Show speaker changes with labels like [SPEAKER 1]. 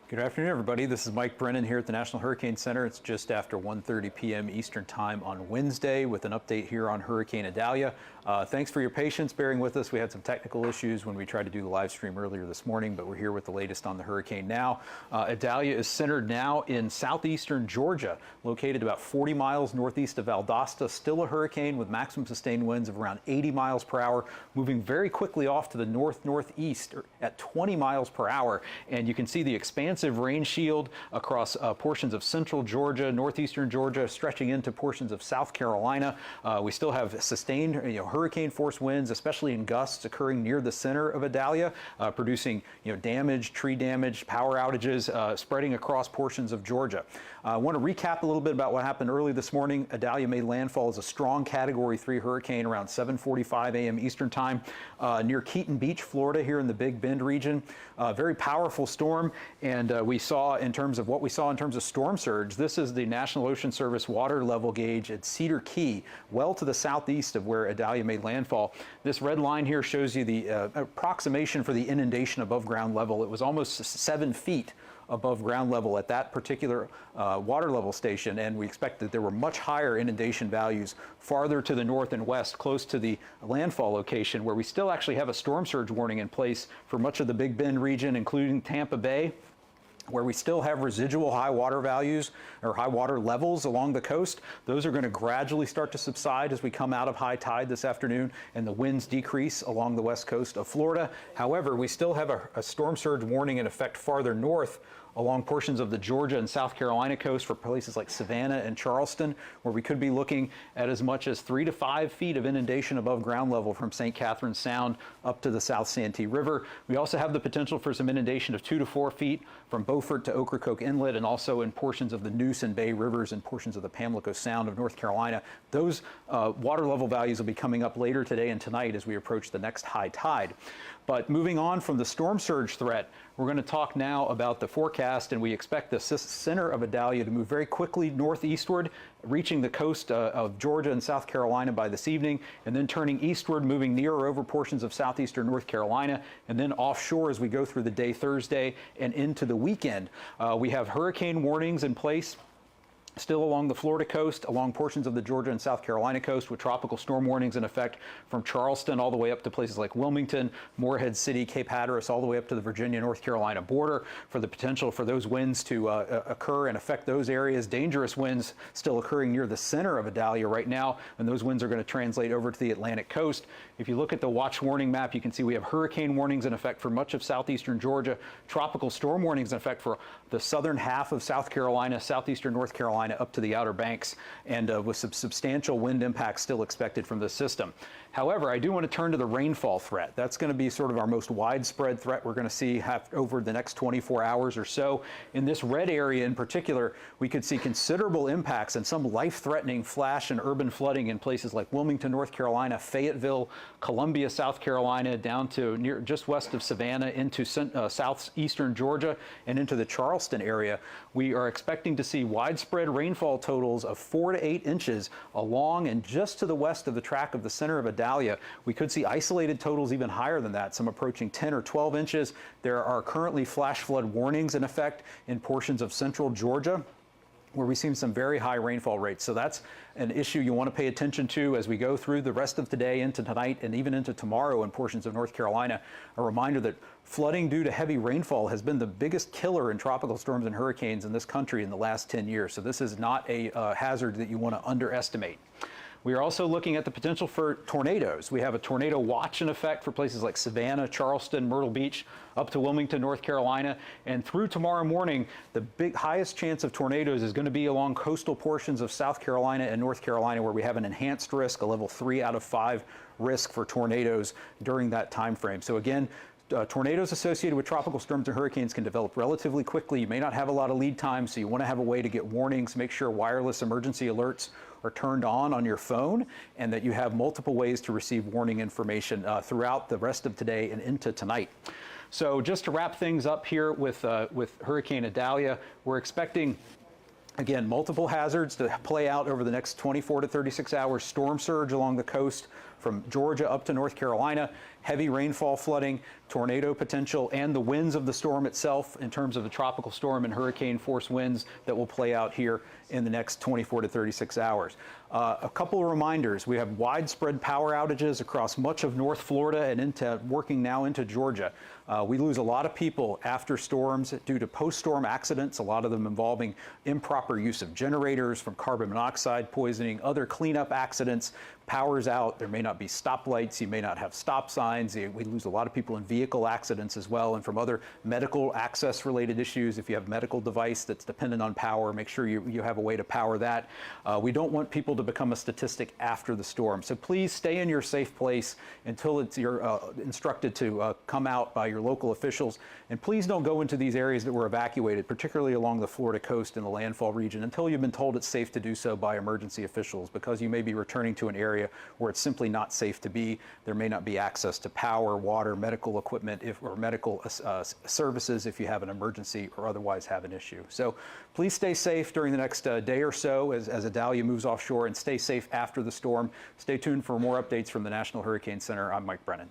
[SPEAKER 1] Good afternoon, everybody. This is Mike Brennan here at the National Hurricane Center. It's just after 1:30 p.m. Eastern Time on Wednesday with an update here on Hurricane Idalia. Thanks for your patience bearing with us. We had some technical issues when we tried to do the live stream earlier this morning, but we're here with the latest on the hurricane now. Idalia is centered now in southeastern Georgia, located about 40 miles northeast of Valdosta. Still a hurricane with maximum sustained winds of around 80 miles per hour, moving very quickly off to the north-northeast at 20 miles per hour. And you can see the expansive rain shield across portions of central Georgia, northeastern Georgia, stretching into portions of South Carolina. We still have sustained hurricane force winds, especially in gusts occurring near the center of Idalia, producing damage, tree damage, power outages spreading across portions of Georgia. I want to recap a little bit about what happened early this morning. Idalia made landfall as a strong Category 3 hurricane around 7:45 a.m. Eastern Time near Keaton Beach, Florida, here in the Big Bend region. Very powerful storm, and we saw in terms of storm surge. This is the National Ocean Service water level gauge at Cedar Key, well to the southeast of where Idalia made landfall. This red line here shows you the approximation for the inundation above ground level. It was almost 7 feet above ground level at that particular water level station, and we expect that there were much higher inundation values farther to the north and west, close to the landfall location, where we still actually have a storm surge warning in place for much of the Big Bend region, including Tampa Bay, where we still have residual high water values or high water levels along the coast. Those are going to gradually start to subside as we come out of high tide this afternoon and the winds decrease along the west coast of Florida. However, we still have a storm surge warning in effect farther north along portions of the Georgia and South Carolina coast for places like Savannah and Charleston, where we could be looking at as much as 3 to 5 feet of inundation above ground level from St. Catharines Sound up to the South Santee River. We also have the potential for some inundation of 2 to 4 feet from Beaufort to Ocracoke Inlet, and also in portions of the Neuse and Bay Rivers and portions of the Pamlico Sound of North Carolina. Those water level values will be coming up later today and tonight as we approach the next high tide. But moving on from the storm surge threat, we're going to talk now about the forecast, and we expect the center of Idalia to move very quickly northeastward, reaching the coast of Georgia and South Carolina by this evening, and then turning eastward, moving near or over portions of southeastern North Carolina, and then offshore as we go through the day Thursday and into the weekend. We have hurricane warnings in place still along the Florida coast, along portions of the Georgia and South Carolina coast, with tropical storm warnings in effect from Charleston all the way up to places like Wilmington, Morehead City, Cape Hatteras, all the way up to the Virginia-North Carolina border, for the potential for those winds to occur and affect those areas. Dangerous winds still occurring near the center of Idalia right now, and those winds are going to translate over to the Atlantic coast. If you look at the watch warning map, you can see we have hurricane warnings in effect for much of southeastern Georgia, tropical storm warnings in effect for the southern half of South Carolina, southeastern North Carolina, up to the Outer Banks, and with some substantial wind impacts still expected from this system. However, I do want to turn to the rainfall threat. That's going to be sort of our most widespread threat we're going to see over the next 24 hours or so. In this red area in particular, we could see considerable impacts and some life-threatening flash and urban flooding in places like Wilmington, North Carolina, Fayetteville, Columbia, South Carolina, down to just west of Savannah into southeastern Georgia and into the Charleston area. We are expecting to see widespread rainfall totals of 4 to 8 inches along and just to the west of the track of the center of Idalia. We could see isolated totals even higher than that, some approaching 10 or 12 inches. There are currently flash flood warnings in effect in portions of central Georgia, where we've seen some very high rainfall rates. So that's an issue you want to pay attention to as we go through the rest of today into tonight and even into tomorrow in portions of North Carolina. A reminder that flooding due to heavy rainfall has been the biggest killer in tropical storms and hurricanes in this country in the last 10 years. So this is not a hazard that you want to underestimate. We are also looking at the potential for tornadoes. We have a tornado watch in effect for places like Savannah, Charleston, Myrtle Beach, up to Wilmington, North Carolina. And through tomorrow morning, the highest chance of tornadoes is going to be along coastal portions of South Carolina and North Carolina, where we have an enhanced risk, a level 3 out of 5 risk for tornadoes during that time frame. So again, tornadoes associated with tropical storms and hurricanes can develop relatively quickly. You may not have a lot of lead time, so you want to have a way to get warnings. Make sure wireless emergency alerts are turned on your phone, and that you have multiple ways to receive warning information throughout the rest of today and into tonight. So just to wrap things up here with Hurricane Idalia, we're expecting, again, multiple hazards to play out over the next 24 to 36 hours. Storm surge along the coast from Georgia up to North Carolina. Heavy rainfall, flooding, tornado potential, and the winds of the storm itself in terms of the tropical storm and hurricane force winds that will play out here in the next 24 to 36 hours. A couple of reminders. We have widespread power outages across much of North Florida and working now into Georgia. We lose a lot of people after storms due to post-storm accidents, a lot of them involving improper use of generators, from carbon monoxide poisoning, other cleanup accidents. Power's out, there may not be stoplights, you may not have stop signs. We lose a lot of people in vehicle accidents as well, and from other medical access related issues. If you have a medical device that's dependent on power, make sure you have a way to power that. We don't want people to become a statistic after the storm. So please stay in your safe place until you're instructed to come out by your local officials. And please don't go into these areas that were evacuated, particularly along the Florida coast and the landfall region, until you've been told it's safe to do so by emergency officials, because you may be returning to an area where it's simply not safe to be. There may not be access to power, water, medical equipment, or medical services if you have an emergency or otherwise have an issue. So please stay safe during the next day or so as Idalia moves offshore, and stay safe after the storm. Stay tuned for more updates from the National Hurricane Center. I'm Mike Brennan.